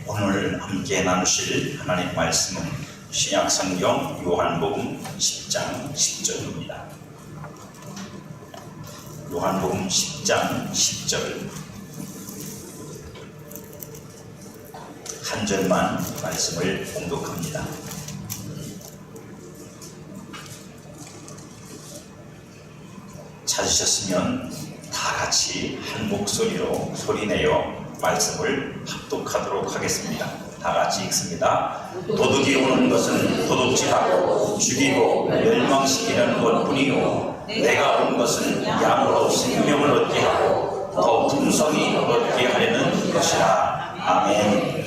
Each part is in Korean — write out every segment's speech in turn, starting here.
오늘 함께 나누실 하나님 말씀은 신약성경 요한복음 10장 10절입니다. 요한복음 10장 10절 한 절만 말씀을 봉독합니다. 찾으셨으면 다 같이 한 목소리로 소리내어 말씀을 합독하도록 하겠습니다. 다 같이 읽습니다. 도둑이 오는 것은 도둑질하고 죽이고 멸망시키는 것뿐이요 내가 온 것은 양으로 생명을 얻게 하고 더 풍성히 얻게 하려는 것이라. 아멘.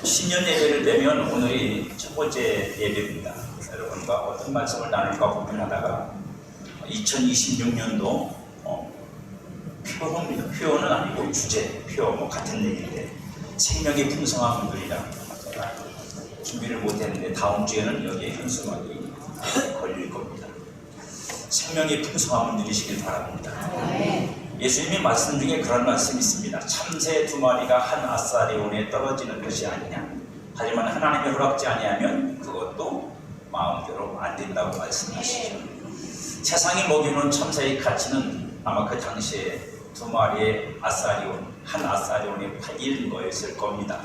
신년 예배를 되면 오늘이 첫 번째 예배입니다. 여러분과 어떤 말씀을 나눌까 고민하다가 2026년도 표현은 아니고 주제, 표 같은 얘기인데 생명이 풍성한 분들이라 제가 준비를 못했는데 다음 주에는 여기에 현수막이 걸릴 겁니다. 생명이 풍성한 분들이시길 바랍니다. 예수님이 말씀 중에 그런 말씀이 있습니다. 참새 2마리가 한 아사리온에 떨어지는 것이 아니냐. 하지만 하나님의 허락지 아니하면 그것도 마음대로 안 된다고 말씀하시죠. 세상이 먹이는 참새의 가치는 아마 그 당시에 2마리의 아사리온, 한 아사리온에 8일 거였을 겁니다.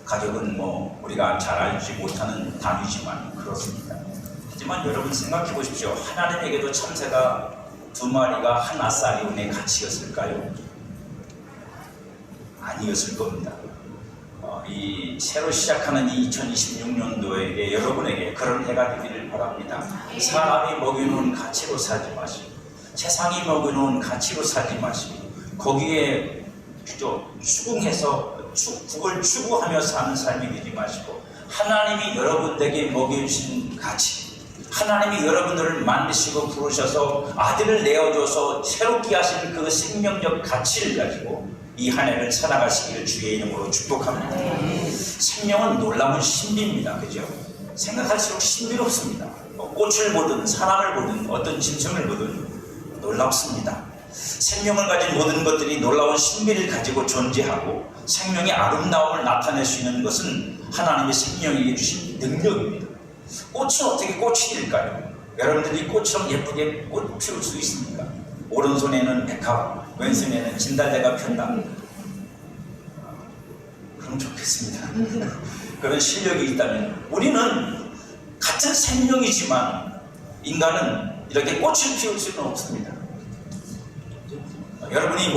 가격은 우리가 잘 알지 못하는 단위지만 그렇습니다. 하지만 여러분 생각해 보십시오. 하나님에게도 참새가 2마리가 한 아사리온의 가치였을까요? 아니었을 겁니다. 이 새로 시작하는 2026년도에게 여러분에게 그런 해가 되기를 바랍니다. 사람이 먹여놓은 가치로 살지 마시고 세상이 먹여놓은 가치로 살지 마시고 거기에 추궁해서 그걸 추구하며 사는 삶이 되지 마시고 하나님이 여러분에게 먹여주신 가치, 하나님이 여러분들을 만드시고 부르셔서 아들을 내어줘서 새롭게 하신 그 생명적 가치를 가지고 이 한 해를 살아가시기를 주의 이름으로 축복합니다. 생명은 놀라운 신비입니다. 그죠? 생각할수록 신비롭습니다. 꽃을 보든 사람을 보든 어떤 짐승을 보든 놀랍습니다. 생명을 가진 모든 것들이 놀라운 신비를 가지고 존재하고 생명의 아름다움을 나타낼 수 있는 것은 하나님의 생명에게 주신 능력입니다. 꽃은 어떻게 꽃이 될까요? 여러분들이 꽃처럼 예쁘게 꽃 피울 수 있습니까? 오른손에는 백합, 왼손에는 진달래가 폈다. 그럼 좋겠습니다. 그런 실력이 있다면 우리는 같은 생명이지만 인간은 이렇게 꽃을 피울 수는 없습니다. 여러분이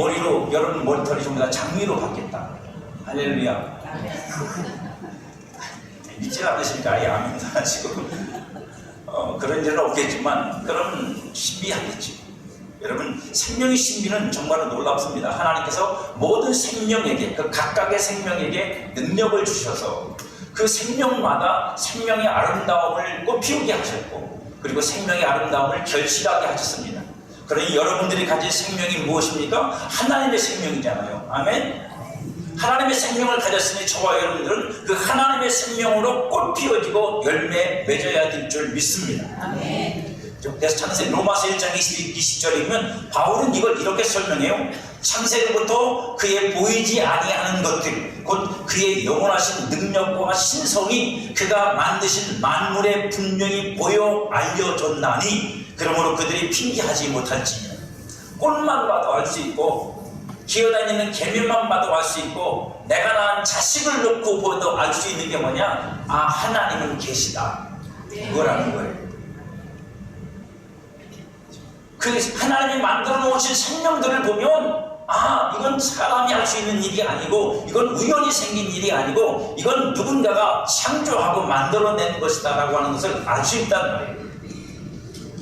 여러분 머리털이 전부 다 장미로 바뀌었다. 할렐루야. 믿지 않으시니까 아예 아멘도 하시고 그런 일은 없겠지만 그런 신비하겠지. 여러분 생명의 신비는 정말로 놀랍습니다. 하나님께서 모든 생명에게 그 각각의 생명에게 능력을 주셔서 그 생명마다 생명의 아름다움을 꽃피우게 하셨고 그리고 생명의 아름다움을 결실하게 하셨습니다. 그러니 여러분들이 가진 생명이 무엇입니까? 하나님의 생명이잖아요. 아멘. 하나님의 생명을 가졌으니 저와 여러분들은 그 하나님의 생명으로 꽃 피워지고 열매 맺어야 될 줄 믿습니다. 아멘. 그래서 창세 로마서 1장 20절이면 바울은 이걸 이렇게 설명해요. 창세로부터 그의 보이지 아니하는 것들 곧 그의 영원하신 능력과 신성이 그가 만드신 만물에 분명히 보여 알려졌나니 그러므로 그들이 핑계하지 못할지니라. 꽃만 봐도 알 수 있고 기어다니는 개미만 봐도 알 수 있고 내가 낳은 자식을 놓고 보도 알 수 있는 게 뭐냐? 아, 하나님은 계시다. 그거라는 거예요. 그 하나님이 만들어 놓으신 생명들을 보면 아, 이건 사람이 할 수 있는 일이 아니고 이건 우연히 생긴 일이 아니고 이건 누군가가 창조하고 만들어낸 것이다 라고 하는 것을 알 수 있단 말이에요.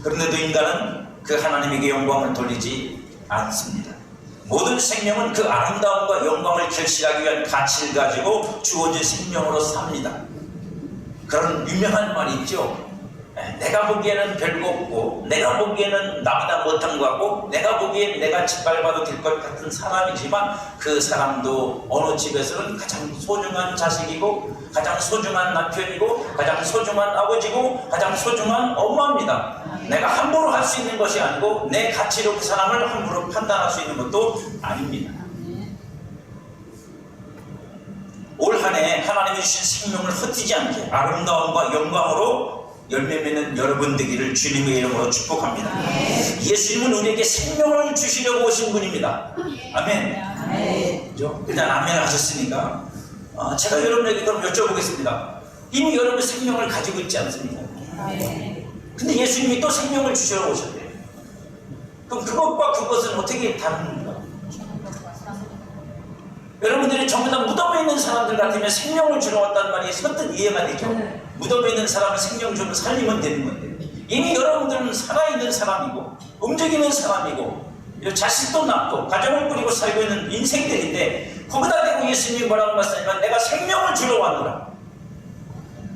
그런데도 인간은 그 하나님에게 영광을 돌리지 않습니다. 모든 생명은 그 아름다움과 영광을 결실하기 위한 가치를 가지고 주어진 생명으로 삽니다. 그런 유명한 말이 있죠. 내가 보기에는 별거 없고 내가 보기에는 나보다 못한 것 같고 내가 보기엔 내가 짓밟아도 될 것 같은 사람이지만 그 사람도 어느 집에서는 가장 소중한 자식이고 가장 소중한 남편이고 가장 소중한 아버지고 가장 소중한 엄마입니다. 내가 함부로 할 수 있는 것이 아니고 내 가치로 그 사람을 함부로 판단할 수 있는 것도 아닙니다. 올 한 안에 하나님이 주신 생명을 흩뜨지 않게 아름다움과 영광으로 열매 맺는 여러분 되기를 주님의 이름으로 축복합니다. 예수님은 우리에게 생명을 주시려고 오신 분입니다. 아멘. 그죠? 일단 아멘 하셨으니까 제가 여러분에게 그럼 여쭤보겠습니다. 이미 여러분 생명을 가지고 있지 않습니까? 근데 예수님이 또 생명을 주시려고 오셨대요. 그럼 그것과 그것은 어떻게 다릅니까? 여러분들이 전부 다 무덤에 있는 사람들 같으면 생명을 주러 왔다는 말이 선뜻 이해가 되죠. 무덤에 있는 사람은 생명 주면 살리면 되는 건데, 이미 여러분들은 살아있는 사람이고 움직이는 사람이고 자식도 낳고 가정을 꾸리고 살고 있는 인생들인데, 거기다 대고 예수님이 뭐라고 말씀하시면 내가 생명을 주러 왔노라.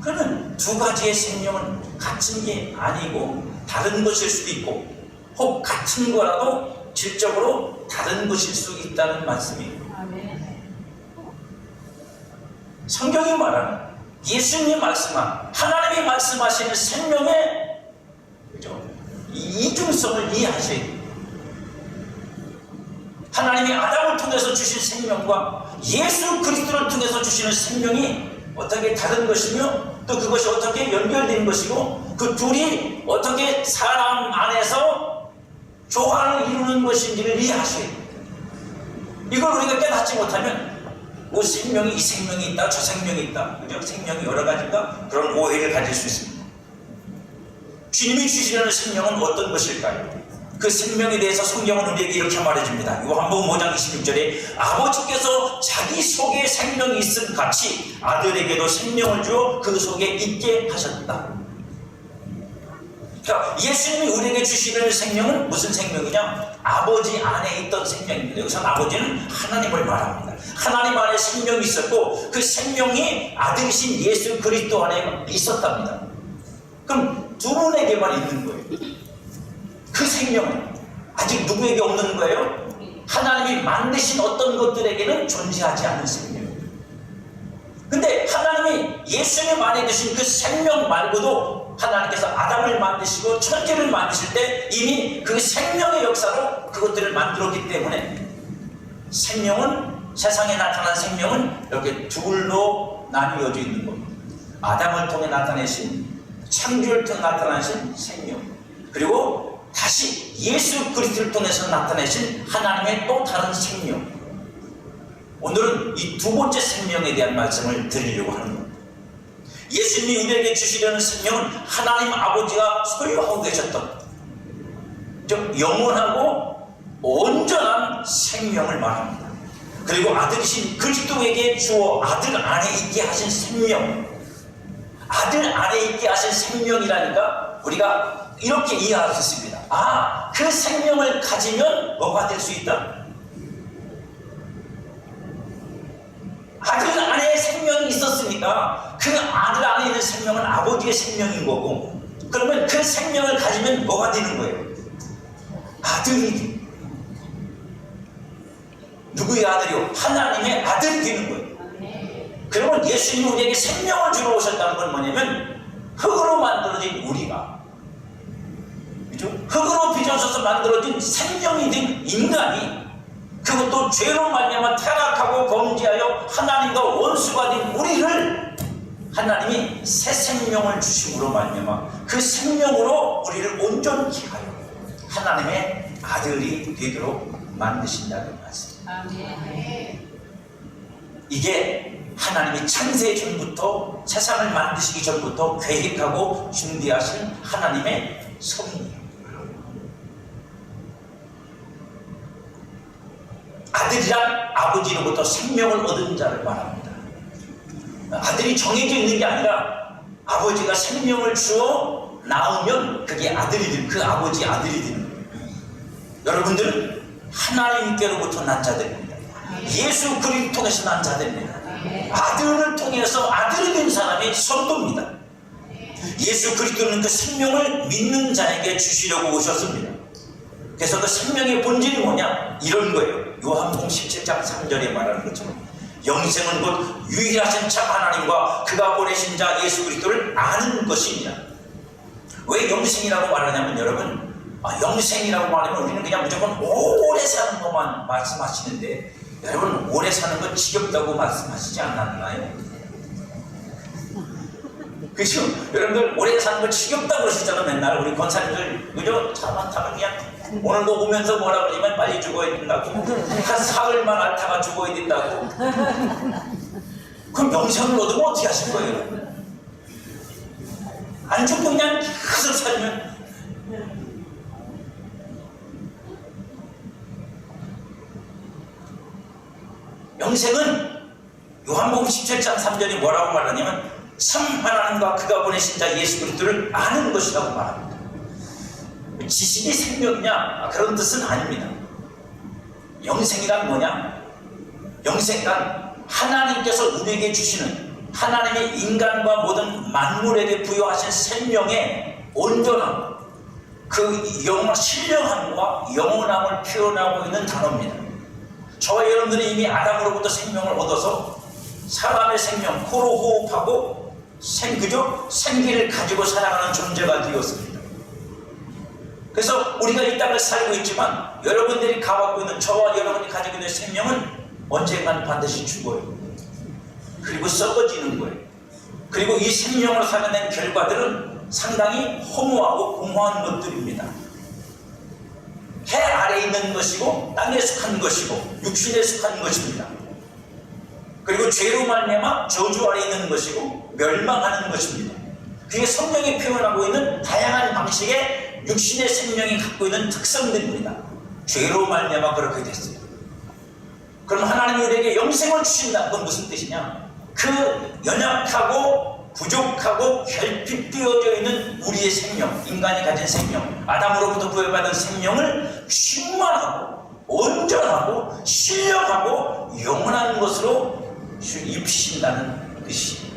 그러면 두 가지의 생명은 같은 게 아니고 다른 것일 수도 있고, 혹 같은 거라도 질적으로 다른 것일 수 있다는 말씀이에요. 성경이 말하는, 예수님이 말씀한, 하나님이 말씀하시는 생명의 이중성을 이해하셔야 돼요. 하나님이 아담을 통해서 주신 생명과 예수 그리스도를 통해서 주시는 생명이 어떻게 다른 것이며, 또 그것이 어떻게 연결된 것이고, 그 둘이 어떻게 사람 안에서 조화를 이루는 것인지를 이해하셔야 돼요. 이걸 우리가 깨닫지 못하면 뭐 생명이, 이 생명이 있다, 저 생명이 있다, 그죠? 생명이 여러 가지인가? 그런 오해를 가질 수 있습니다. 주님이 주시려는 생명은 어떤 것일까요? 그 생명에 대해서 성경은 우리에게 이렇게 말해줍니다. 요한복음 5장 26절에 아버지께서 자기 속에 생명이 있음 같이 아들에게도 생명을 주어 그 속에 있게 하셨다. 그러니까 예수님이 우리에게 주시려는 생명은 무슨 생명이냐? 아버지 안에 있던 생명입니다. 여기서 아버지는 하나님을 말합니다. 하나님 안에 생명이 있었고, 그 생명이 아들이신 예수 그리스도 안에 있었답니다. 그럼 두 분에게만 있는 거예요. 그 생명은 아직 누구에게 없는 거예요? 하나님이 만드신 어떤 것들에게는 존재하지 않는 생명. 근데 하나님이 예수님 안에 드신 그 생명 말고도 하나님께서 아담을 만드시고 천지를 만드실 때 이미 그 생명의 역사로 그것들을 만들었기 때문에, 생명은, 세상에 나타난 생명은 이렇게 둘로 나뉘어져 있는 겁니다. 아담을 통해 나타내신, 창조를 통해 나타나신 생명, 그리고 다시 예수 그리스도를 통해서 나타내신 하나님의 또 다른 생명. 오늘은 이 두 번째 생명에 대한 말씀을 드리려고 하는 겁니다. 예수님이 우리에게 주시려는 생명은 하나님 아버지가 소유하고 계셨던 영원하고 온전한 생명을 말합니다. 그리고 아들이신 그리스도에게 주어 아들 안에 있게 하신 생명, 아들 안에 있게 하신 생명이라니까 우리가 이렇게 이해할 수 있습니다. 아, 그 생명을 가지면 뭐가 될 수 있다? 아들 안에 생명이 있었으니까 그 아들 안에 있는 생명은 아버지의 생명인 거고, 그러면 그 생명을 가지면 뭐가 되는 거예요? 아들이. 누구의 아들이요? 하나님의 아들이 되는 거예요. 그러면 예수님이 우리에게 생명을 주러 오셨다는 건 뭐냐면, 흙으로 만들어진 우리가, 그죠? 흙으로 빚어져서 만들어진 생명이 된 인간이, 그것도 죄로 말미암아 타락하고 범죄하여 하나님과 원수가 된 우리를 하나님이 새 생명을 주심으로 말미암아 그 생명으로 우리를 온전히 하여 하나님의 아들이 되도록 만드신다는 말씀. 이게 하나님이 창세 전부터, 세상을 만드시기 전부터 계획하고 준비하신 하나님의 섭리예요. 아들이란 아버지로부터 생명을 얻은 자를 말합니다. 아들이 정해져 있는 게 아니라 아버지가 생명을 주어 낳으면 그게 아들이 되는, 그 아버지 아들이 되는 거예요. 여러분들은 하나님께로부터 난 자들입니다. 예수 그리스도를 통해서 난 자들입니다. 아들을 통해서 아들이 된 사람이 선도입니다. 예수 그리스도는 그 생명을 믿는 자에게 주시려고 오셨습니다. 그래서 그 생명의 본질이 뭐냐? 이런 거예요. 요한복음 17장 3절에 말하는 것처럼 영생은 곧 유일하신 참 하나님과 그가 보내신 자 예수 그리스도를 아는 것이니라. 왜 영생이라고 말하냐면, 여러분, 영생이라고 말하면 우리는 그냥 무조건 오래 사는 것만 말씀하시는데, 여러분 오래 사는 건 지겹다고 말씀하시지 않았나요? 그죠? 여러분들 오래 사는 거 지겹다 그러시잖아. 맨날 우리 권사님들 그죠? 차만 타면 그냥 오늘도 오면서 뭐라 그러냐면 빨리 죽어야 된다고, 한 사흘만 앓다가 죽어야 된다고. 그럼 영생을 얻으면 어떻게 하실 거예요? 안 죽고 그냥 계속 살면. 영생은 요한복음 17장 3절이 뭐라고 말하냐면 참 하나님과 그가 보내신 자 예수 그리스도를 아는 것이라고 말합니다. 지식이 생명이냐 그런 뜻은 아닙니다. 영생이란 뭐냐? 영생이란 하나님께서 우리에게 주시는, 하나님의 인간과 모든 만물에게 부여하신 생명의 온전함, 그 신령함과 영원함을 표현하고 있는 단어입니다. 저와 여러분들이 이미 아담으로부터 생명을 얻어서 사람의 생명, 코로 호흡하고 생기를 가지고 살아가는 존재가 되었습니다. 그래서 우리가 이 땅을 살고 있지만 여러분들이 갖고 있는, 저와 여러분이 가지고 있는 생명은 언젠간 반드시 죽어요. 그리고 썩어지는 거예요. 그리고 이 생명을 살아낸 결과들은 상당히 허무하고 공허한 것들입니다. 해 아래에 있는 것이고 땅에 속한 것이고 육신에 속한 것입니다. 그리고 죄로 말미암아 저주 아래에 있는 것이고 멸망하는 것입니다. 그게 성경이 표현하고 있는 다양한 방식의 육신의 생명이 갖고 있는 특성들입니다. 죄로 말미암아 그렇게 됐어요. 그럼 하나님이 우리에게 영생을 주신다는 건 무슨 뜻이냐? 그 연약하고 부족하고 결핍되어져 있는 우리의 생명, 인간이 가진 생명, 아담으로부터 부여받은 생명을 충만하고 온전하고 신령하고 영원한 것으로 입히신다는 뜻이에요.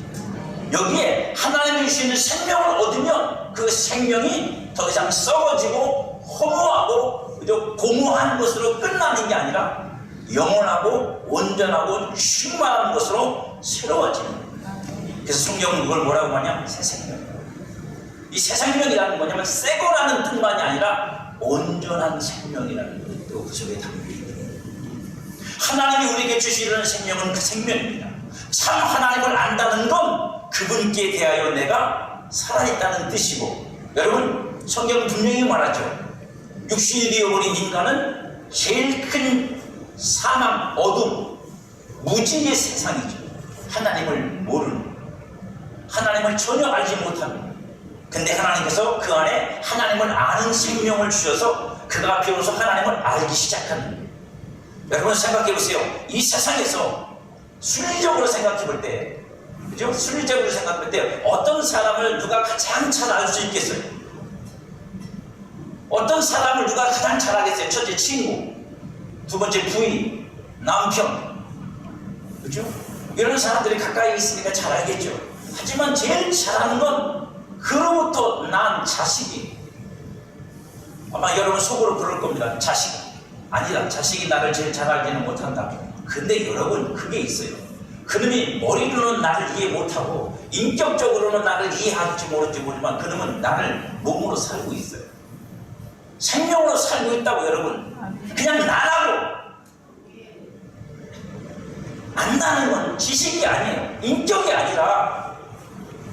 여기에 하나님이 주시는 생명을 얻으면 그 생명이 더 이상 썩어지고 허무하고 그저 고무한 것으로 끝나는 게 아니라 영원하고 온전하고 충만한 것으로 새로워지는 거예요. 그래서 성경은 그걸 뭐라고 하냐? 새 생명. 이 새 생명이라는 뭐냐면 새 거라는 뜻만이 아니라 온전한 생명이라는 뜻도 그 속에 담겨 있습니다. 하나님이 우리에게 주시려는 생명은 그 생명입니다. 참 하나님을 안다는 건 그분께 대하여 내가 살아있다는 뜻이고, 여러분 성경은 분명히 말하죠. 육신이 되어버린 인간은 제일 큰 사망, 어둠, 무지의 세상이죠. 하나님을 모르는, 하나님을 전혀 알지 못합니다. 근데 하나님께서 그 안에 하나님을 아는 생명을 주셔서 그가 비로소 하나님을 알기 시작하는 거예요. 여러분 생각해 보세요. 이 세상에서 순리적으로 생각해 볼 때, 그죠? 순리적으로 생각해 볼 때 어떤 사람을 누가 가장 잘 알 수 있겠어요? 어떤 사람을 누가 가장 잘 알겠어요? 첫째 친구, 두 번째 부인, 남편, 그죠? 이런 사람들이 가까이 있으니까 잘 알겠죠. 하지만 제일 잘하는 건 그로부터 난 자식이. 아마 여러분 속으로 그럴 겁니다. 자식 아니다. 자식이 나를 제일 잘 알지는 못한다. 근데 여러분 그게 있어요. 그놈이 머리로는 나를 이해 못하고 인격적으로는 나를 이해할지 모를지 모르지만 그놈은 나를 몸으로 살고 있어요. 생명으로 살고 있다고. 여러분 그냥 나라고 안다는 건 지식이 아니에요. 인격이 아니라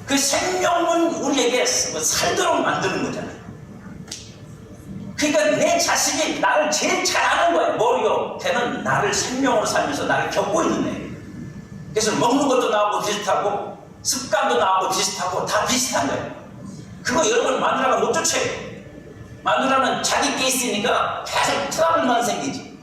그 생명은 우리에게 살도록 만드는 거잖아요. 그러니까 내 자식이 나를 제일 잘 아는 거예요. 머리요 걔는 나를 생명으로 살면서 나를 겪고 있는 애. 그래서 먹는 것도 나하고 비슷하고 습관도 나하고 비슷하고 다 비슷한 거예요. 그거 여러분 마누라가 못 쫓아요. 마누라는 자기께 있으니까 계속 트러블만 생기지.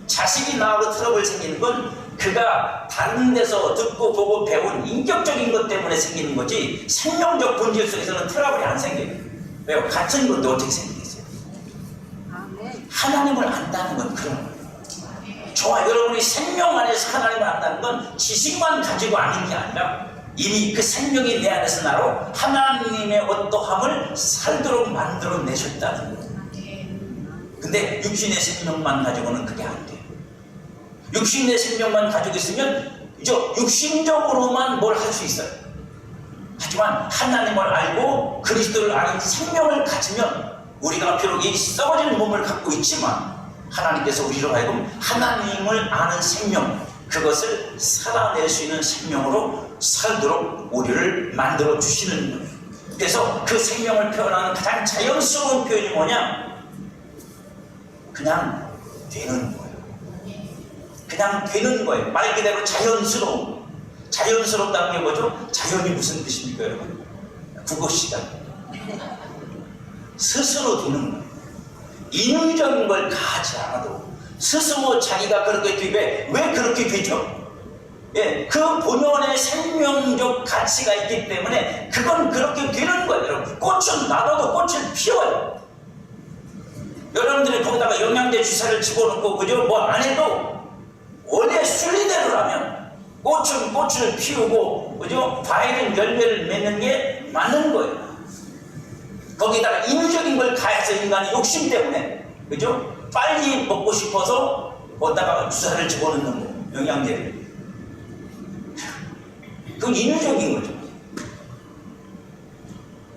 자식이 나하고 트러블 생기는 건 그가 다른 데서 듣고 보고 배운 인격적인 것 때문에 생기는 거지 생명적 본질 속에서는 트러블이 안 생겨요. 왜요? 같은 건데 어떻게 생기겠어요? 하나님을 안다는 건 그런 거예요. 저와 여러분이 생명 안에서 하나님을 안다는 건 지식만 가지고 아는 게 아니라 이미 그 생명이 내 안에서 나로 하나님의 어떠함을 살도록 만들어내셨다는 거예요. 근데 육신의 생명만 가지고는 그게 안 돼요. 육신의 생명만 가지고 있으면 육신적으로만 뭘 할 수 있어요. 하지만 하나님을 알고 그리스도를 아는 생명을 가지면 우리가 비록 이 썩어진 몸을 갖고 있지만 하나님께서 우리로 하여금 하나님을 아는 생명, 그것을 살아낼 수 있는 생명으로 살도록 우리를 만들어 주시는 거예요. 그래서 그 생명을 표현하는 가장 자연스러운 표현이 뭐냐? 그냥 되는 거예요. 그냥 되는 거예요. 말 그대로 자연스러운. 자연스럽다는 게 뭐죠? 자연이 무슨 뜻입니까, 여러분? 국어 시간. 스스로 되는 거예요. 인위적인 걸 가하지 않아도 스스로 자기가 그렇게 되게 왜 그렇게 되죠? 예, 그 본연의 생명적 가치가 있기 때문에 그건 그렇게 되는 거예요. 여러분, 꽃은 놔둬도 꽃을 피워요. 여러분들이 거기다가 영양제 주사를 집어넣고 그죠? 뭐 안 해도 원래 순리대로라면 꽃은 꽃을 피우고 그죠? 과일은 열매를 맺는 게 맞는 거예요. 거기다가 인위적인 걸 가해서 인간이 욕심 때문에 그죠? 빨리 먹고 싶어서 거기다가 주사를 집어넣는 거예요. 영양제를. 그건 인위적인 거죠.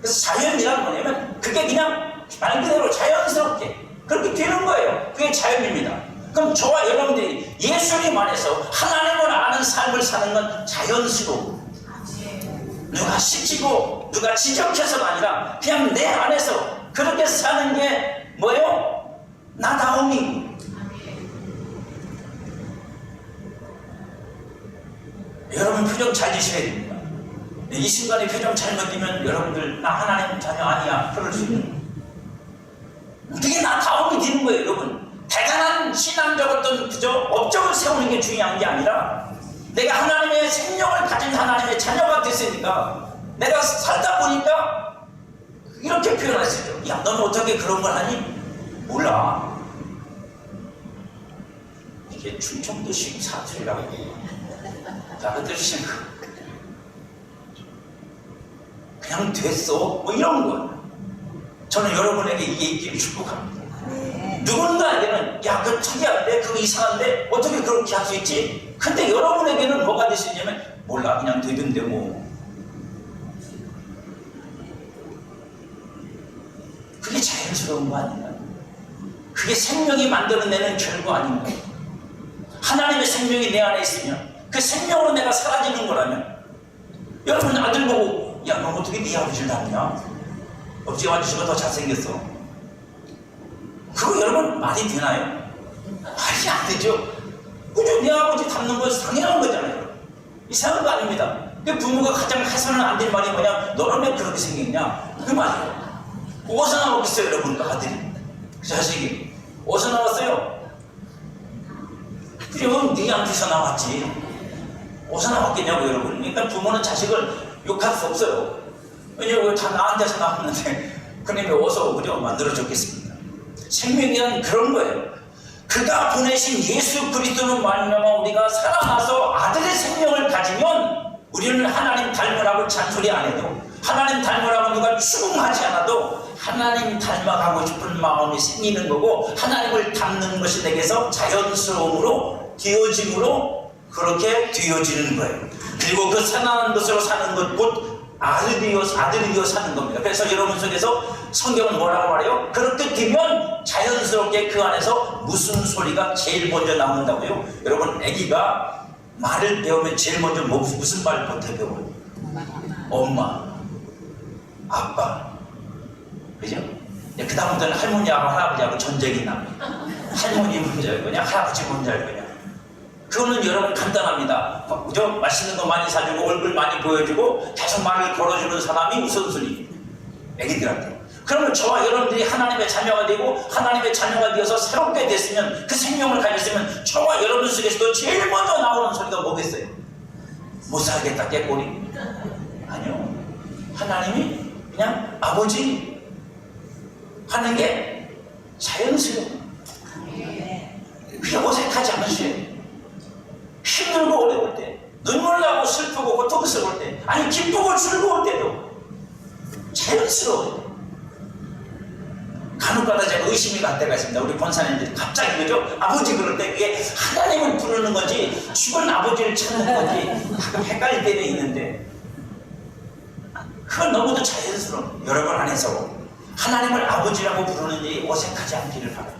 그래서 자연이란 뭐냐면 그게 그냥 말 그대로 자연스럽게 그렇게 되는 거예요. 그게 자연입니다. 그럼 저와 여러분들이 예수님 안에서 하나님을 아는 삶을 사는 건 자연스러워. 누가 시키고 누가 지적해서가 아니라 그냥 내 안에서 그렇게 사는 게 뭐예요? 나다움이. 여러분 표정 잘 지셔야 됩니다. 이 순간에 표정 잘못 띄면 여러분들 나 하나님 자녀 아니야 그럴 수 있는. 그게 나다움이 되는 거예요, 여러분. 대단한 신앙적 어떤 그저 업적을 세우는 게 중요한 게 아니라 내가 하나님의 생명을 가진 하나님의 자녀가 됐으니까 내가 살다 보니까 이렇게 표현할 수 있죠. 야, 너는 어떻게 그런 걸 하니? 몰라. 이게 충청도식 사투리라고 해요. 알아들으시는 거. 그냥 됐어. 뭐 이런 거예요. 저는 여러분에게 이게 있기를 축복합니다. 누군가에게는 야, 그 자기야, 내 그거 이상한데 어떻게 그렇게 할 수 있지? 근데 여러분에게는 뭐가 될 수 있냐면 몰라, 그냥 되던데 뭐. 그게 자연스러운 거 아닌가요? 그게 생명이 만들어내는 결과 아닌가요? 하나님의 생명이 내 안에 있으면 그 생명으로 내가 사라지는 거라면 여러분 아들 보고 야, 너 어떻게 네 아버지를 닮냐? 어찌 아저씨가 더 잘생겼어? 그거 여러분 말이 되나요? 말이 안 되죠. 그죠? 내 아버지 닮는 건 당연한 거잖아요. 이상한 거 아닙니다. 그 부모가 가장 해서는 안 될 말이 뭐냐? 너는 왜 그렇게 생겼냐? 그 말이에요. 어디서 나오겠어요, 여러분? 그 아들이. 그 자식이. 어디서 나왔어요? 그럼 네한테서 나왔지. 어디서 나왔겠냐고, 여러분. 그러니까 부모는 자식을 욕할 수 없어요. 왜냐면 다 나한테서 나왔는데 그놈이 어디서 그죠? 만들어줬겠습니다. 생명이란 그런 거예요. 그가 보내신 예수 그리스도로 말미암아 우리가 살아나서 아들의 생명을 가지면 우리는 하나님 닮으라고 잔소리 안 해도 하나님 닮으라고 누가 추궁하지 않아도 하나님 닮아가고 싶은 마음이 생기는 거고 하나님을 닮는 것이 내게서 자연스러움으로 되어짐으로 그렇게 되어지는 거예요. 그리고 그 선한 것으로 사는 것 곧 아들이 되어 사는 겁니다. 그래서 여러분 속에서 성경은 뭐라고 말해요? 그렇게 되면 자연스럽게 그 안에서 무슨 소리가 제일 먼저 나온다고요? 여러분, 아기가 말을 배우면 제일 먼저 무슨 말부터 배워요? 엄마, 아빠, 그죠? 그 다음부터는 할머니하고 할아버지하고 전쟁이 나. 할머니 먼저 할 거냐, 할아버지 먼저 할 거냐. 그거는 여러분 간단합니다. 그죠? 맛있는 거 많이 사주고 얼굴 많이 보여주고 계속 말을 걸어주는 사람이 우선순위. 애기들한테. 그러면 저와 여러분들이 하나님의 자녀가 되고 하나님의 자녀가 되어서 새롭게 됐으면 그 생명을 가졌으면 저와 여러분 속에서도 제일 먼저 나오는 소리가 뭐겠어요? 못 살겠다 깨꼬리? 아니요. 하나님이 그냥 아버지 하는 게 자연스러워요. 그게 어색하지 않으세요? 힘들고 어려울 때, 눈물 나고 슬프고 고통스러울 때, 아니 기쁘고 즐거울 때도 자연스러워요. 간혹가다 제가 의심이 갈 때가 있습니다. 우리 권사님들이 갑자기 그죠? 아버지 그럴 때 그게 하나님을 부르는 건지 죽은 아버지를 찾는 건지 가끔 헷갈릴 때도 있는데 그건 너무도 자연스러워. 여러분 안에서 하나님을 아버지라고 부르는 일이 어색하지 않기를 바랍니다.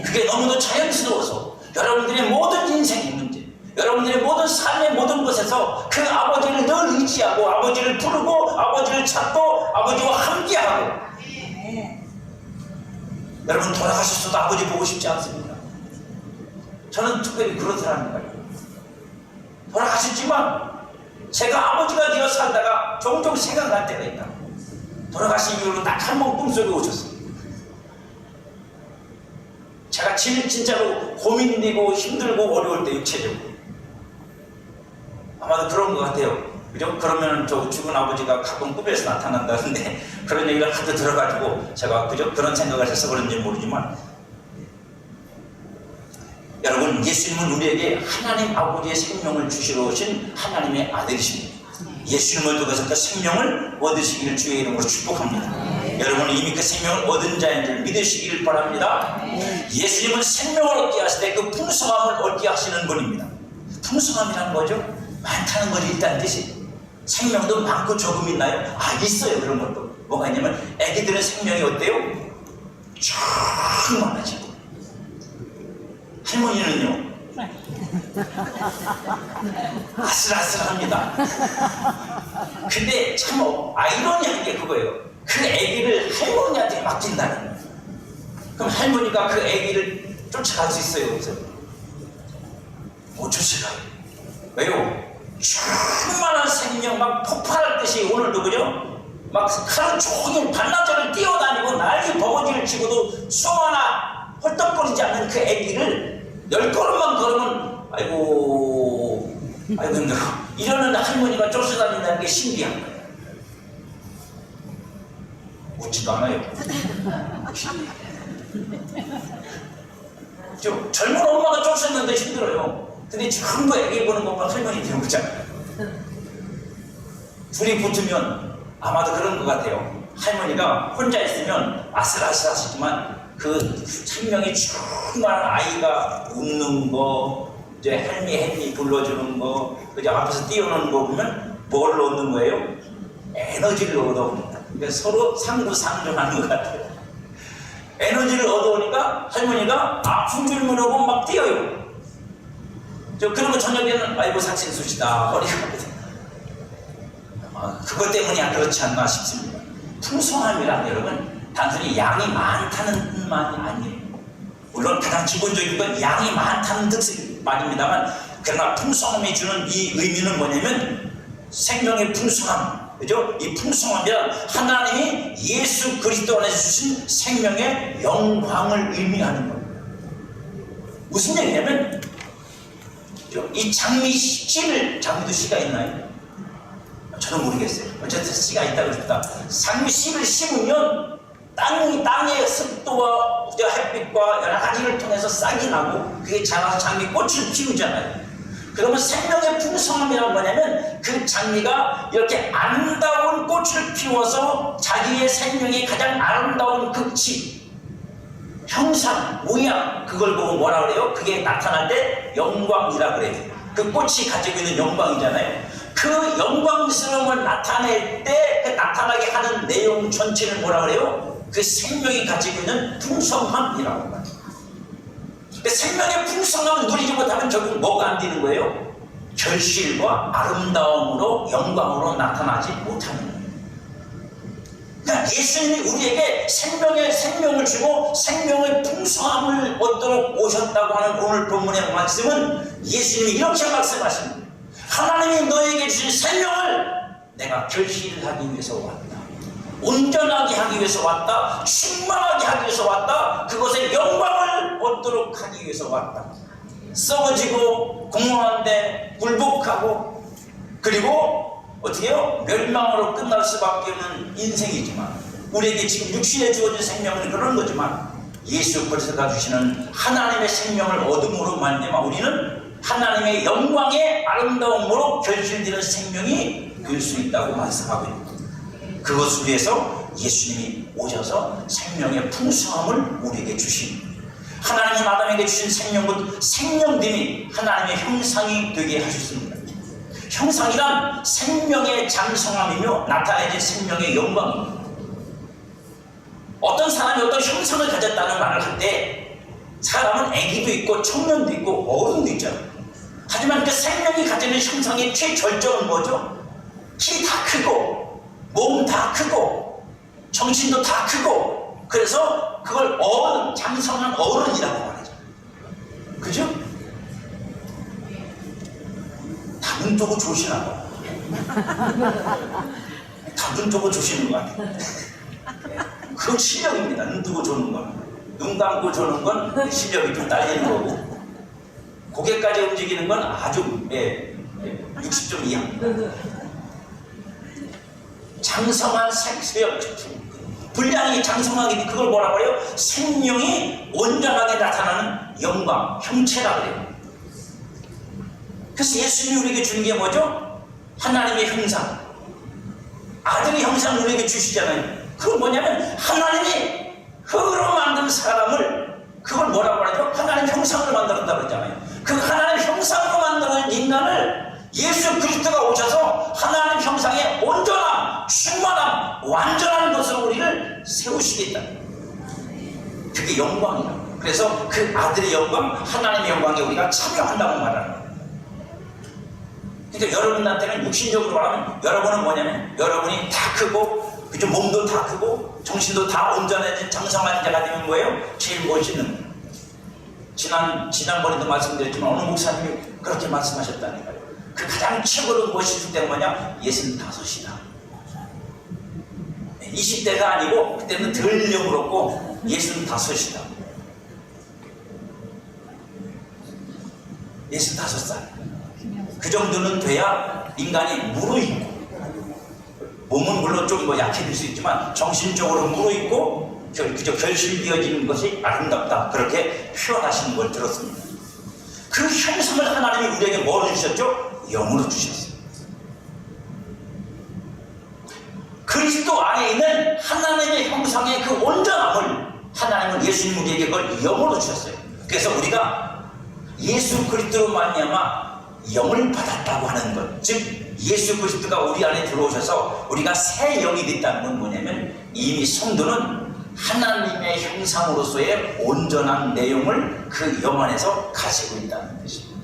그게 너무도 자연스러워서 여러분들의 모든 인생의 문제, 여러분들의 모든 삶의 모든 것에서 그 아버지를 의지하고 아버지를 부르고 아버지를 찾고 아버지와 함께하고. 여러분, 돌아가셨어도 아버지 보고 싶지 않습니다. 저는 특별히 그런 사람입니다. 돌아가셨지만 제가 아버지가 되어 살다가 종종 생각날 때가 있다. 돌아가신 이후로 딱 한 번 꿈속에 오셨어요. 제가 진짜로 고민되고 힘들고 어려울 때, 육체적으로 아마도 그런 것 같아요. 그죠? 그러면 저 죽은 아버지가 가끔 꿈에서 나타난다는데 그런 얘기를 하도 들어가지고 제가 그죠? 그런 생각을 해서 그런지 모르지만, 여러분, 예수님은 우리에게 하나님 아버지의 생명을 주시러 오신 하나님의 아들이십니다. 예수님을 통해서 그 생명을 얻으시기를 주의 이름으로 축복합니다. 여러분은 이미 그 생명을 얻은 자인 줄 믿으시기를 바랍니다. 예수님은 생명을 얻게 하실 때 그 풍성함을 얻게 하시는 분입니다. 풍성함이란 뭐죠? 많다는 거죠. 일단 뜻이. 생명도 많고 조금 있나요? 있어요. 그런 것도. 뭐가 있냐면 애기들의 생명이 어때요? 쫙 많아지고. 할머니는요, 아슬아슬합니다. 근데 참 아이러니한 게 그거예요. 그 애기를 할머니한테 맡긴다는 거예요. 그럼 할머니가 그 애기를 쫓아갈 수 있어요? 그래서 못 쫓아가요. 왜요? 충만한 생명, 막 폭발할 듯이 오늘도 그죠? 막 하루 종일 반나절을 뛰어다니고 난리 버거지를 치고도 숨 하나 헐떡거리지 않는 그 애기를 10걸음만 걸으면 아이고 힘들어 이러는 할머니가 쫓아다닌다는 게 신기한 거예요. 웃지도 않아요. 젊은 엄마가 쫓았는데 힘들어요. 근데 전부 애기 보는 것만 할머니 되는 거잖아요. 둘이 붙으면 아마도 그런 것 같아요. 할머니가 혼자 있으면 아슬아슬하시지만 그 생명이 충만한 아이가 웃는 거, 이제 헬미 불러주는 거, 그저 앞에서 뛰어노는 거 보면 뭘 얻는 거예요? 에너지를 얻어옵니다. 그러니까 서로 상부상조하는 것 같아요. 에너지를 얻어오니까 할머니가 아픈 줄 모르고 막 뛰어요. 그러면 저녁에는 아이고 삭신수시다 허리가 그것 때문이야 그렇지 않나 싶습니다. 풍성함이란 여러분 단순히 양이 많다는 뜻만이 아니에요. 물론 가장 기본적인 건 양이 많다는 뜻이 말입니다만, 그러나 풍성함이 주는 이 의미는 뭐냐면 생명의 풍성함, 그죠? 이 풍성함이란 하나님이 예수 그리스도 안에 주신 생명의 영광을 의미하는 겁니다. 무슨 얘기냐면 이 장미 씨를, 장미도 씨가 있나요? 저는 모르겠어요. 어쨌든 씨가 있다고 했다. 장미 씨를 심으면 땅의 습도와 햇빛과 여러 가지를 통해서 싹이 나고 그게 자라서 장미꽃을 피우잖아요. 그러면 생명의 풍성함이란 뭐냐면 그 장미가 이렇게 아름다운 꽃을 피워서 자기의 생명의 가장 아름다운 극치, 형상, 모양, 그걸 보고 뭐라 그래요? 그게 나타날 때 영광이라 그래요. 그 꽃이 가지고 있는 영광이잖아요. 그 영광스러움을 나타낼 때 그 나타나게 하는 내용 전체를 뭐라 그래요? 그 생명이 가지고 있는 풍성함이라고 합니다. 그 생명의 풍성함을 누리지 못하면 결국 뭐가 안 되는 거예요? 결실과 아름다움으로 영광으로 나타나지 못하는 거예요. 그러니까 예수님이 우리에게 생명을 주고 생명의 풍성함을 얻도록 오셨다고 하는 오늘 본문의 말씀은 예수님이 이렇게 말씀하십니다. 하나님이 너에게 주신 생명을 내가 결실을 하기 위해서 왔다. 온전하게 하기 위해서 왔다. 충만하게 하기 위해서 왔다. 그것의 영광을 얻도록 하기 위해서 왔다. 썩어지고 공허한데 굴복하고 그리고 어떻게 해요? 멸망으로 끝날 수밖에 없는 인생이지만 우리에게 지금 육신에 주어진 생명은 그런 거지만 예수 그리스도가 주시는 하나님의 생명을 얻음으로 말미암아 우리는 하나님의 영광의 아름다움으로 결실되는 생명이 될 수 있다고 말씀하고 있습니다. 그것을 위해서 예수님이 오셔서 생명의 풍성함을 우리에게 주십니다. 하나님은 아담에게 주신 생명됨이 하나님의 형상이 되게 하셨습니다. 형상이란 생명의 장성함이며 나타내진 생명의 영광입니다. 어떤 사람이 어떤 형상을 가졌다는 말을 할 때 사람은 아기도 있고 청년도 있고 어른도 있잖아요. 하지만 그 생명이 가지는 형상의 최절정은 뭐죠? 키 다 크고 몸 다 크고 정신도 다 크고 그래서 그걸 어른, 장성한 어른이라고 말하죠. 그죠? 다 눈 뜨고 조시나 봐. 다 눈 뜨고 조시는 거 같아요. 그건 실력입니다. 눈 뜨고 조는 건. 눈 감고 조는 건 실력이 좀 딸리는 거고, 고개까지 움직이는 건 아주 60점 이하. 장성한 생수역, 분량이 장성하게, 그걸 뭐라고 해요? 생명이 온전하게 나타나는 영광, 형체라고 해요. 그래서 예수님이 우리에게 주는 게 뭐죠? 하나님의 형상, 아들의 형상을 우리에게 주시잖아요. 그건 뭐냐면 하나님이 흙으로 만든 사람을, 그걸 뭐라고 하죠? 하나님 형상으로 만들었다고 그러잖아요. 그 하나님 형상으로 만드는 인간을 예수 그리스도가 오셔서 하나님 형상의 온전함, 충만함, 완전한 것으로 우리를 세우시겠다. 그게 영광이라고. 그래서 그 아들의 영광, 하나님의 영광에 우리가 참여한다고 말하는 거예요. 그러니까 여러분한테는 육신적으로 말하면 여러분은 뭐냐면 여러분이 다 크고, 그죠? 몸도 다 크고 정신도 다 온전해진 장성한 자가 되면 뭐예요? 제일 멋있는 거예요. 지난번에도 말씀드렸지만 어느 목사님이 그렇게 말씀하셨다니까요. 그 가장 최고로 멋있을 때는 뭐냐? 65이다. 20대가 아니고 그때는 덜 영으롭고 65이다. 65살. 그 정도는 돼야 인간이 무르익고, 몸은 물론 좀 약해질 수 있지만 정신적으로 무르익고 그저 결실되어지는 것이 아름답다, 그렇게 표현하시는 걸 들었습니다. 그 형상을 하나님이 우리에게 뭐로 주셨죠? 영으로 주셨어요. 그리스도 안에 있는 하나님의 형상의 그 온전함을 하나님은 예수님 우리에게 그걸 영으로 주셨어요. 그래서 우리가 예수 그리스도로 말미암아 영을 받았다고 하는 것, 즉 예수 그리스도가 우리 안에 들어오셔서 우리가 새 영이 됐다는 건 뭐냐면 이미 성도는 하나님의 형상으로서의 온전한 내용을 그 영 안에서 가지고 있다는 것입니다.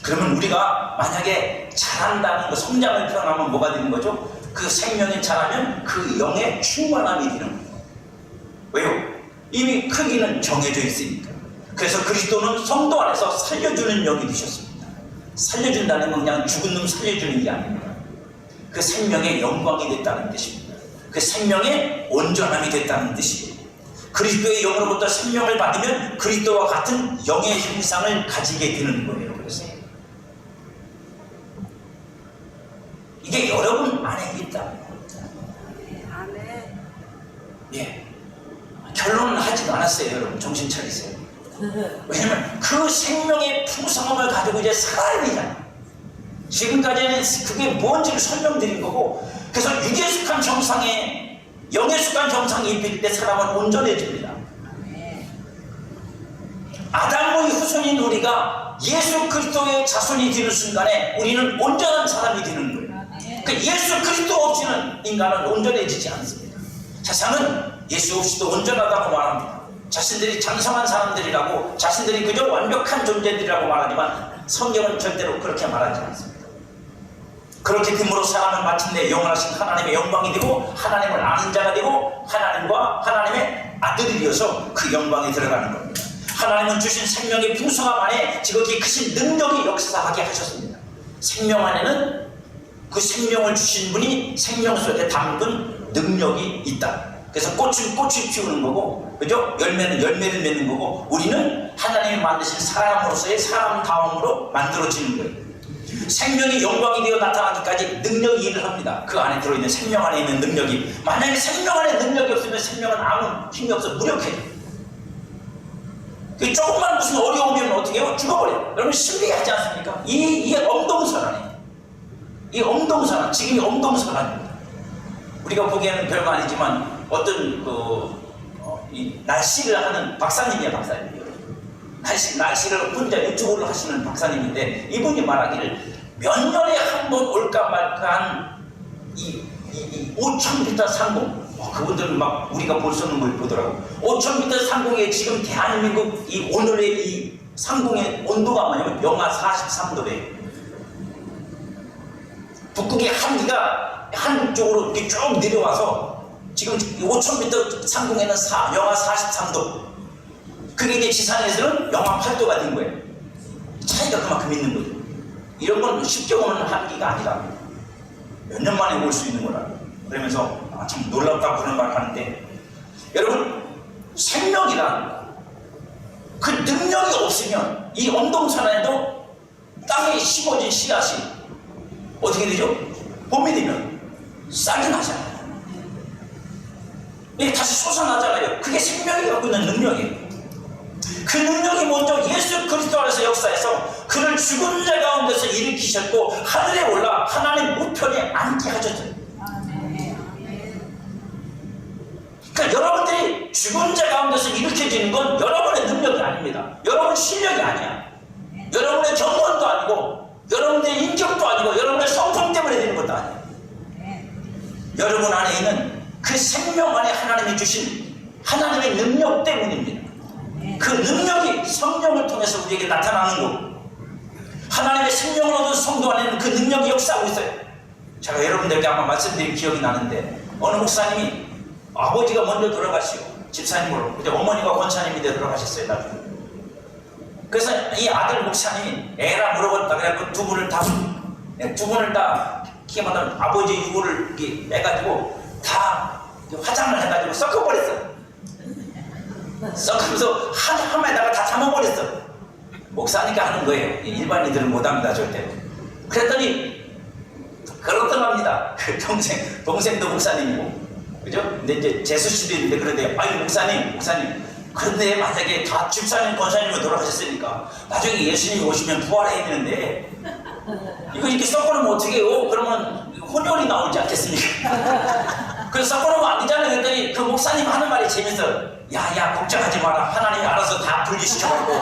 그러면 우리가 만약에 자란다는 것, 성장을 표현하면 뭐가 되는 거죠? 그 생명이 자라면 그 영의 충만함이 되는 거예요. 왜요? 이미 크기는 정해져 있으니까. 그래서 그리스도는 성도 안에서 살려주는 영이 되셨습니다. 살려준다는 건 그냥 죽은 놈 살려주는 게 아닙니다. 그 생명의 영광이 됐다는 뜻입니다. 그 생명의 온전함이 됐다는 뜻이에요. 그리스도의 영으로부터 생명을 받으면 그리스도와 같은 영의 형상을 가지게 되는 거예요. 그래서 이게 여러분 안에 있다. 예. 결론은 하지도 않았어요. 여러분 정신 차리세요. 왜냐면 그 생명의 풍성함을 가지고 이제 살아야 되잖아요. 지금까지는 그게 뭔지를 설명드린 거고, 그래서 육에 속한 정상에 영에 속한 정상이 입힐 때 사람은 온전해집니다. 아담의 후손인 우리가 예수 그리스도의 자손이 되는 순간에 우리는 온전한 사람이 되는 거예요. 그러니까 예수 그리스도 없이는 인간은 온전해지지 않습니다. 세상은 예수 없이도 온전하다고 말합니다. 자신들이 장성한 사람들이라고, 자신들이 그저 완벽한 존재들이라고 말하지만 성경은 절대로 그렇게 말하지 않습니다. 그렇게 됨으로 사람은 마침내 영원하신 하나님의 영광이 되고 하나님을 아는 자가 되고 하나님과 하나님의 아들이 되어서 그 영광에 들어가는 겁니다. 하나님은 주신 생명의 풍성함 안에 지극히 크신 능력이 역사하게 하셨습니다. 생명 안에는 그 생명을 주신 분이 생명 속에 담근 능력이 있다. 그래서 꽃은 꽃을 피우는 거고, 그죠? 열매는 열매를 맺는 거고, 우리는 하나님이 만드신 사람으로서의 사람다움으로 만들어지는 거예요. 생명이 영광이 되어 나타나기까지 능력이 일을 합니다. 그 안에 들어있는 생명 안에 있는 능력이, 만약에 생명 안에 능력이 없으면 생명은 아무 힘이 없어 무력해요. 조금만 무슨 어려움이 오면 어떻게 해요? 죽어버려요. 여러분 신비하지 않습니까? 이게 엄동설화네요. 이 엄동설화, 지금이 엄동설화입니다. 우리가 보기에는 별거 아니지만 어떤 이 날씨를 하는 박사님이에요, 박사님. 날씨를 혼자 유튜브를 하시는 박사님인데, 이분이 말하기를 몇 년에 한 번 올까 말까한 이 5,000m 상공, 그분들은 막 우리가 볼 수 없는 걸 보더라고. 5,000m 상공에 지금 대한민국 이 오늘의 이 상공의 온도가 뭐냐면 영하 43도래요. 북극의 한기가 한쪽으로 이렇게 쭉 내려와서 지금 5,000m 상공에는 영하 43도, 그게 이제 지상에서는 영하 8도가 된 거예요. 차이가 그만큼 있는 거죠. 이런 건 쉽게 오는 한기가 아니라 몇 년 만에 올 수 있는 거라. 그러면서 참 놀랍다고 그런 말 하는데, 여러분, 생명이란 그 능력이 없으면 이 온동산에도 땅에 심어진 씨앗이 어떻게 되죠? 봄이 되면 싹이 나잖아요. 이게 다시 솟아나잖아요. 그게 생명이 갖고 있는 능력이에요. 그 능력이 먼저 예수 그리스도 안에서 역사해서 그를 죽은 자 가운데서 일으키셨고 하늘에 올라 하나님 우편에 앉게 하셨어요. 그러니까 여러분들이 죽은 자 가운데서 일으켜지는 건 여러분의 능력이 아닙니다. 여러분 실력이 아니야. 여러분의 경건도 아니고 여러분의 인격도 아니고 여러분의 성품 때문에 되는 것도 아니에요. 여러분 안에 있는 그 생명 안에 하나님이 주신 하나님의 능력 때문입니다. 그 능력이 성령을 통해서 우리에게 나타나는 거고, 하나님의 생명을 얻은 성도 안에는 그 능력이 역사하고 있어요. 제가 여러분들에게 아마 말씀드린 기억이 나는데, 어느 목사님이 아버지가 먼저 돌아가시고 집사님으로 이제 어머니가 권사님이 되어 돌아가셨어요. 나중에. 그래서 이 아들 목사님이 애라 물어봤다 그래갖고 두 분을 다 이렇게 말하면 아버지 유골을 이렇게 빼가지고 다 화장을 해가지고 섞어버렸어. 섞으면서 한에다가 다 담아버렸어. 목사니까 하는 거예요. 일반인들은 못합니다, 절대로. 그랬더니 그렇더랍니다. 그 동생도 목사님이고, 그죠? 근데 이제 재수 씨도 있는데, 그런데 아니 목사님 그런데 만약에 다 집사님 권사님이 돌아가셨으니까 나중에 예수님이 오시면 부활해야 되는데 이거 이렇게 섞어놓으면 어떻게 해요? 그러면 혼혈이 나오지 않겠습니까? 그래서 섞어놓으면 안 되잖아요. 그랬더니 그 목사님 하는 말이 재밌어요. 야 걱정하지 마라. 하나님이 알아서 다 분리시켜버리고.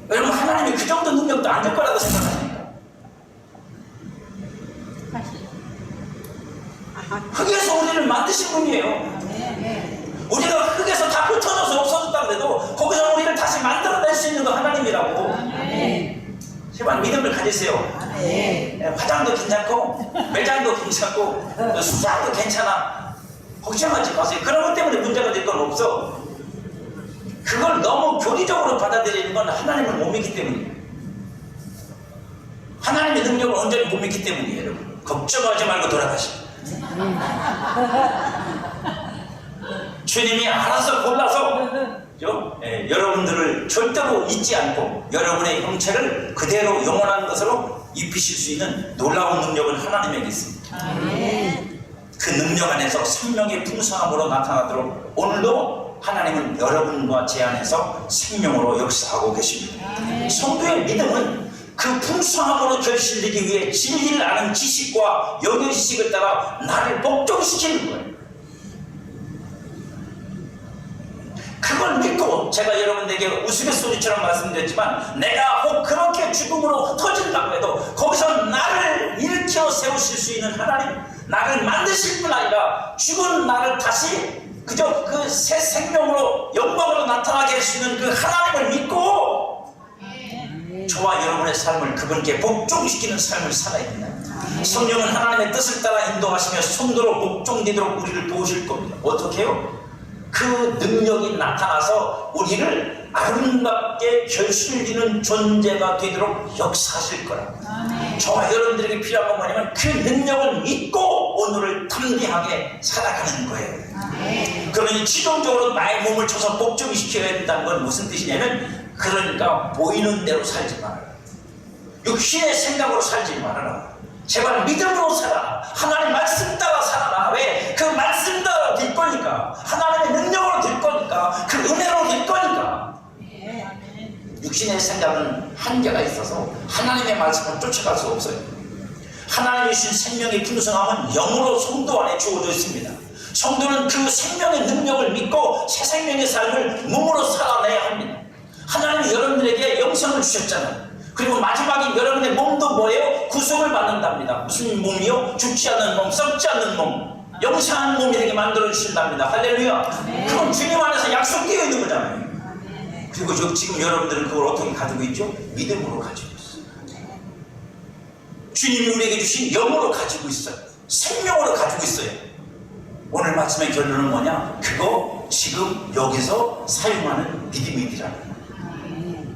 여러분, 하나님이 그 정도 능력도 안 될 거라고 생각하십니까? 흙에서 우리를 만드신 분이에요. 우리가 흙에서 다 흩어져서 없어졌다고 해도 거기서 우리를 다시 만들어낼 수 있는 거 하나님이라고. 제발 믿음을 가지세요. 화장도 괜찮고 매장도 괜찮고 수장도 괜찮아. 걱정하지 마세요. 그런 것 때문에 문제가 될 건 없어. 그걸 너무 교리적으로 받아들이는 건 하나님을 못 믿기 때문이에요. 하나님의 능력을 온전히 못 믿기 때문이에요. 여러분, 걱정하지 말고 돌아가시오. 주님이 알아서 골라서 여러분들을 절대로 잊지 않고 여러분의 형체를 그대로 영원한 것으로 입히실 수 있는 놀라운 능력은 하나님에게 있습니다. 그 능력 안에서 생명의 풍성함으로 나타나도록 오늘도 하나님은 여러분과 제 안에서 생명으로 역사하고 계십니다. 성도의 믿음은 그 풍성함으로 결실되기 위해 진리를 아는 지식과 영의 지식을 따라 나를 복종시키는 거예요. 그걸 믿고 제가 여러분에게 우스갯소리처럼 말씀드렸지만, 내가 혹 그렇게 죽음으로 흩어진다고 해도 거기서 나를 일으켜 세우실 수 있는 하나님, 나를 만드실 뿐 아니라 죽은 나를 다시 그저 그 새 생명으로 영광으로 나타나게 할 수 있는 그 하나님을 믿고 저와 여러분의 삶을 그분께 복종시키는 삶을 살아야 된다. 성령은 하나님의 뜻을 따라 인도하시며 성도로 복종되도록 우리를 도우실 겁니다. 어떻게 해요? 그 능력이 나타나서 우리를 아름답게 결실되는 존재가 되도록 역사하실 거라고. 저와 여러분들에게 필요한 건 뭐냐면 그 능력을 믿고 오늘을 담대하게 살아가는 거예요. 그러니 최종적으로 나의 몸을 쳐서 복종시켜야 된다는 건 무슨 뜻이냐면, 그러니까 보이는 대로 살지 말아라. 육신의 생각으로 살지 말아라. 제발 믿음으로 살아라. 하나님 말씀 따라 살아라. 왜? 그 말씀 따라 될 거니까. 하나님의 능력으로 될 거니까. 그 은혜로 될 거니까. 육신의 생각은 한계가 있어서 하나님의 말씀을 쫓아갈 수 없어요. 하나님이 주신 생명의 풍성함은 영으로 성도 안에 주어져 있습니다. 성도는 그 생명의 능력을 믿고 새 생명의 삶을 몸으로 살아내야 합니다. 하나님이 여러분들에게 영생을 주셨잖아요. 그리고 마지막에 여러분의 몸도 뭐예요? 구속을 받는답니다. 무슨 몸이요? 죽지 않는 몸, 썩지 않는 몸, 영생한 몸이 되게 만들어 주신답니다. 할렐루야. 그건 주님 안에서 약속되어 있는 거잖아요. 그리고 지금 여러분들은 그걸 어떻게 가지고 있죠? 믿음으로 가지고 있어요. 주님이 우리에게 주신 영으로 가지고 있어요. 생명으로 가지고 있어요. 오늘 말씀의 결론은 뭐냐? 그거 지금 여기서 사용하는 믿음이라는 거예요.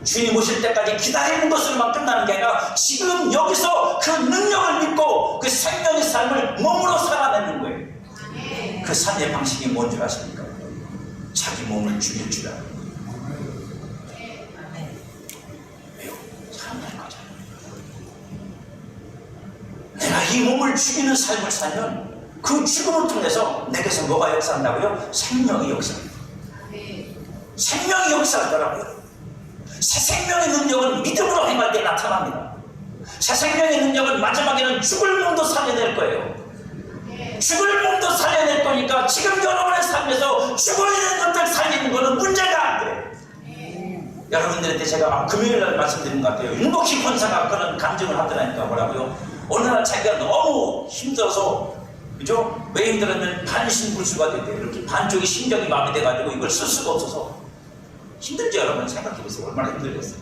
주님 오실 때까지 기다리는 것으로만 끝나는 게 아니라 지금 여기서 그 능력을 믿고 그 생명의 삶을 몸으로 살아내는 거예요. 그 삶의 방식이 뭔 줄 아십니까? 자기 몸을 죽일 줄 아는 거예요. 왜요? 사람들이 거잖아요. 내가 이 몸을 죽이는 삶을 살면 그 죽음을 통해서 내게서 뭐가 역사한다고요? 생명이 역사합니다. 생명이 역사하더라고요. 새 생명의 능력은 믿음으로 행할 때 나타납니다. 새 생명의 능력은 마지막에는 죽을 몸도 살려낼 거예요. 죽을 몸도 살려낼 거니까 지금 여러분의 삶에서 죽어있는 것들 살리는 거는 문제가 안 돼요. 여러분들한테 제가 금요일날 말씀드린 것 같아요. 윤복희 권사가 그런 감정을 하더라니까 뭐라고요? 어느 날 자기가 너무 힘들어서, 그죠? 왜 힘들었냐면 반신불수가 됐대요. 이렇게 반쪽이 신경이 마비돼가지고 이걸 쓸 수가 없어서 힘들지. 여러분 생각해보세요. 얼마나 힘들겠어요.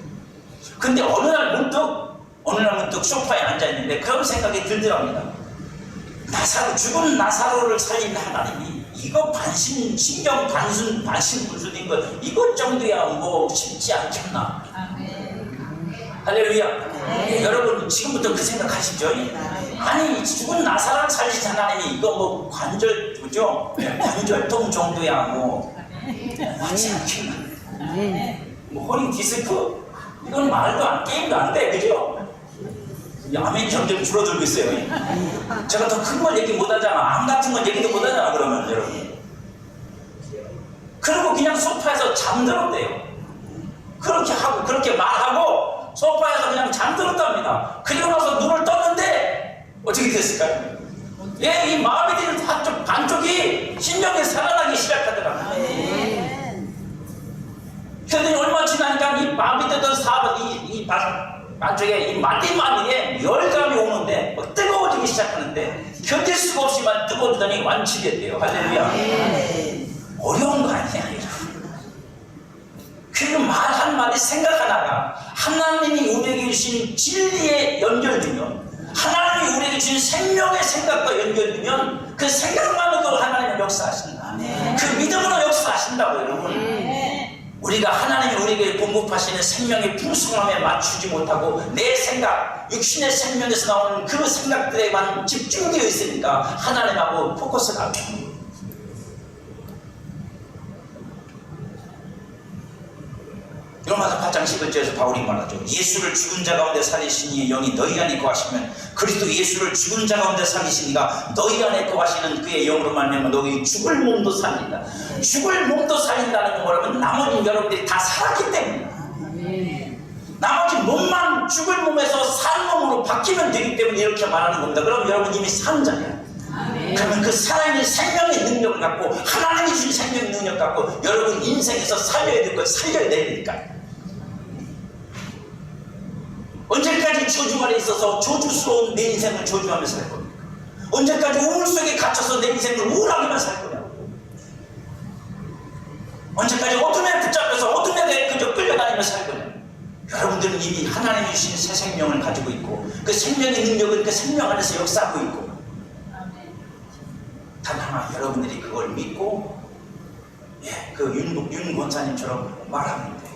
근데 어느 날 문득 소파에 앉아있는데 그런 생각이 들더랍니다. 죽은 나사로를 살린 하나님이 이거 신경 반신불수된 거 이것 정도야 뭐 쉽지 않겠나. 할렐루야. 여러분 지금부터 그 생각하시죠. 아니 죽은 나사로를 살리신 하나님이 이거 뭐 그죠? 관절통 정도야 뭐 쉽지 않겠나. 뭐 허리 디스크 이건 말도 안 게임도 안 돼. 그죠? 아멘이 점점 줄어들고 있어요. 제가 더 큰 걸 얘기 못하잖아. 암 같은 건 얘기도 못하잖아. 그러면 여러분 그리고 그냥 소파에서 잠들었대요. 그렇게 말하고 소파에서 그냥 잠들었답니다. 그리고 나서 눈을 떴는데 어떻게 됐을까요? 이 마비된 반쪽이 신경이 살아나기 시작하더라고요. 그런데 얼마 지나니까 이 마비되던 반쪽에 이 마디마디에 열감이 오는데 뜨거워지기 시작하는데 견딜 수가 없이만 뜨거워지더니 완치됐대요. 할렐루야. 어려운 거 아니야. 그 말 한마디 생각 하나가 하나님이 우리에게 주신 진리에 연결되면, 하나님이 우리에게 주신 생명의 생각과 연결되면 그 생각만으로도 하나님은 역사하신다. 그 믿음으로 역사하신다고. 여러분 우리가 하나님이 우리에게 공급하시는 생명의 풍성함에 맞추지 못하고 내 생각, 육신의 생명에서 나오는 그 생각들에만 집중되어 있으니까 하나님하고 포커스가 안 돼요. 로마서 8장 11절에서 바울이 말하죠. 예수를 죽은 자 가운데 살리시니 영이 너희 안에 거하시면 그리스도 예수를 죽은 자 가운데 살리시니가 너희 안에 거하시는 그의 영으로 말미암아 너희 죽을 몸도 살린다. 죽을 몸도 살린다는 건 뭐라면 나머지 여러분들이 다 살았기 때문이다. 나머지 몸만 죽을 몸에서 산 몸으로 바뀌면 되기 때문에 이렇게 말하는 겁니다. 그럼 여러분 이미 산 자예요. 그러면 그 살아있는 생명의 능력을 갖고 하나님이 주신 생명의 능력 갖고 여러분 인생에서 살려야 될 걸 살려야 되니까요. 언제까지 저주 아래 있어서 저주스러운 내 인생을 저주하며 살 겁니까? 언제까지 우울 속에 갇혀서 내 인생을 우울하게만 살 거냐고. 언제까지 어둠에 붙잡혀서 어둠에 그저 끌려다니며 살 거냐고. 여러분들은 이미 하나님이 주신 새 생명을 가지고 있고 그 생명의 능력은 그 생명 안에서 역사하고 있고, 단 하나 여러분들이 그걸 믿고 그 윤 권사님처럼 말하면 돼.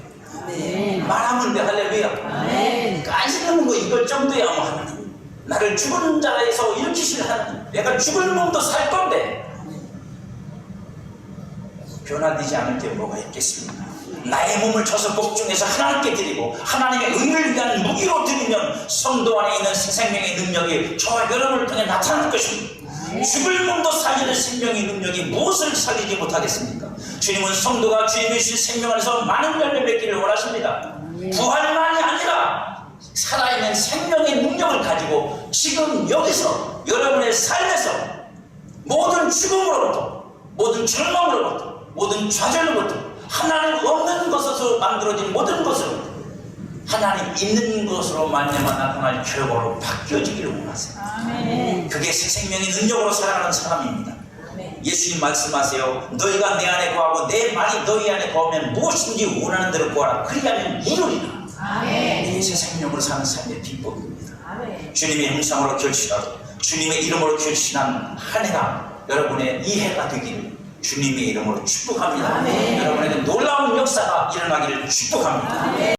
말하면 돼. 할렐루야. 까지는 거 이걸 정도야. 뭐 하나님 나를 죽은 자에서 일으키실 하나님, 내가 죽을 몸도 살 건데 변화되지 않을 게 뭐가 있겠습니까? 나의 몸을 쳐서 복중에서 하나님께 드리고 하나님의 의를 위한 무기로 드리면 성도 안에 있는 새 생명의 능력이 저와 여러분을 통해 나타날 것입니다. 죽을 몸도 살리는 생명의 능력이 무엇을 살리지 못하겠습니까? 주님은 성도가 주님의 주신 생명 안에서 많은 열매 맺기를 원하십니다. 부활만이 아니라 살아있는 생명의 능력을 가지고 지금 여기서 여러분의 삶에서 모든 죽음으로부터, 모든 절망으로부터, 모든 좌절로부터, 하나님 없는 것으로 만들어진 모든 것으로부터 하나님 있는 것으로 말미암아 나타날 결과로 바뀌어지기를 원하세요. 그게 새 생명의 능력으로 살아가는 사람입니다. 예수님 말씀하세요. 너희가 내 안에 거하고 내 말이 너희 안에 거하면 무엇인지 원하는 대로 구하라. 그리하면 이루리라. 새 생명으로 사는 삶의 비법입니다. 아멘. 주님의 형상으로 결신하고 주님의 이름으로 결신한 한 해가 여러분의 이 해가 되기를 주님의 이름으로 축복합니다. 아멘. 여러분에게 놀라운 역사가 일어나기를 축복합니다. 아멘.